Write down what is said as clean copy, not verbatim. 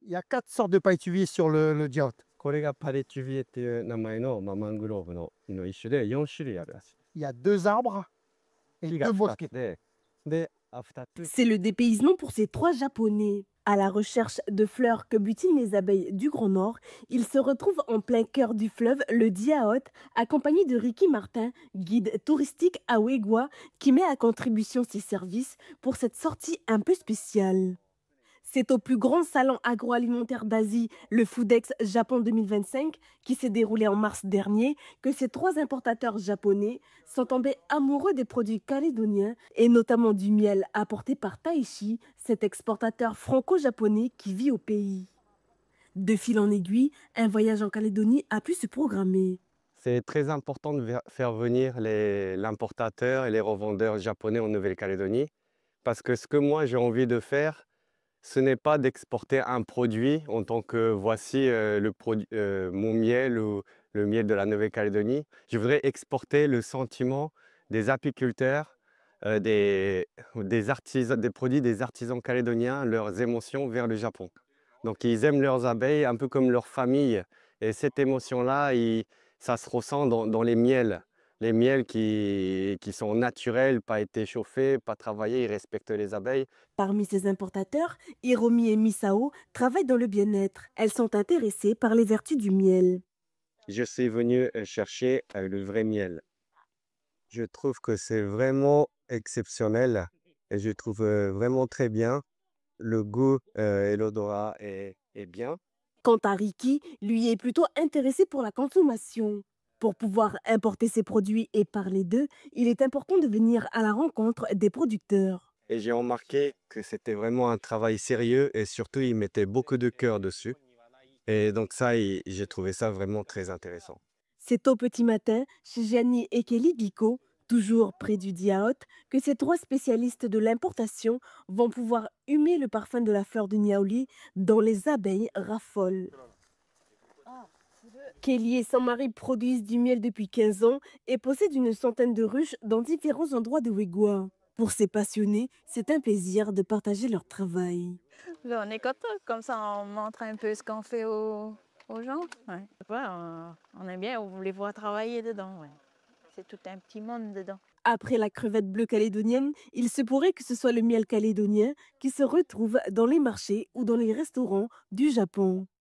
Il y a 4 sortes de paille-tuvier sur le Diout. これがパレチュビエっていう名前の、マングローブの一種で4種類あるらしい。Il y a 2 arbres et 木 2 が2 bosquets. つで、2つ。C'est le dépaysement pour ces trois Japonais. À la recherche de fleurs que butinent les abeilles du Grand Nord, ils se retrouvent en plein cœur du fleuve, le Diaot, accompagnés de Ricky Martin, guide touristique à Uegwa, qui met à contribution ses services pour cette sortie un peu spéciale. C'est au plus grand salon agroalimentaire d'Asie, le Foodex Japon 2025, qui s'est déroulé en mars dernier, que ces trois importateurs japonais sont tombés amoureux des produits calédoniens et notamment du miel apporté par Taishi, cet exportateur franco-japonais qui vit au pays. De fil en aiguille, un voyage en Calédonie a pu se programmer. C'est très important de faire venir l'importateur et les revendeurs japonais en Nouvelle-Calédonie parce que ce que moi j'ai envie de faire, ce n'est pas d'exporter un produit en tant que voici mon miel ou le miel de la Nouvelle-Calédonie. Je voudrais exporter le sentiment des apiculteurs, des artisans, des produits des artisans calédoniens, leurs émotions vers le Japon. Donc ils aiment leurs abeilles un peu comme leur famille. Et cette émotion-là, ça se ressent dans les miels. Les miels qui sont naturels, pas été chauffés, pas travaillés, ils respectent les abeilles. Parmi ces importateurs, Hiromi et Misao travaillent dans le bien-être. Elles sont intéressées par les vertus du miel. Je suis venu chercher le vrai miel. Je trouve que c'est vraiment exceptionnel et je trouve vraiment très bien. Le goût et l'odorat est bien. Quant à Ricky, lui est plutôt intéressé pour la consommation. Pour pouvoir importer ses produits et parler d'eux, il est important de venir à la rencontre des producteurs. Et j'ai remarqué que c'était vraiment un travail sérieux et surtout, ils mettaient beaucoup de cœur dessus. Et donc ça, j'ai trouvé ça vraiment très intéressant. C'est au petit matin, chez Gianni et Kelly Biko, toujours près du Diaot, que ces trois spécialistes de l'importation vont pouvoir humer le parfum de la fleur de Niaouli dont les abeilles raffolent. Kelly et son mari produisent du miel depuis 15 ans et possèdent une centaine de ruches dans différents endroits de Wegua. Pour ces passionnés, c'est un plaisir de partager leur travail. Là, on est content, comme ça on montre un peu ce qu'on fait aux gens. Ouais. Ouais, on aime bien, on les voir travailler dedans. Ouais. C'est tout un petit monde dedans. Après la crevette bleue calédonienne, il se pourrait que ce soit le miel calédonien qui se retrouve dans les marchés ou dans les restaurants du Japon.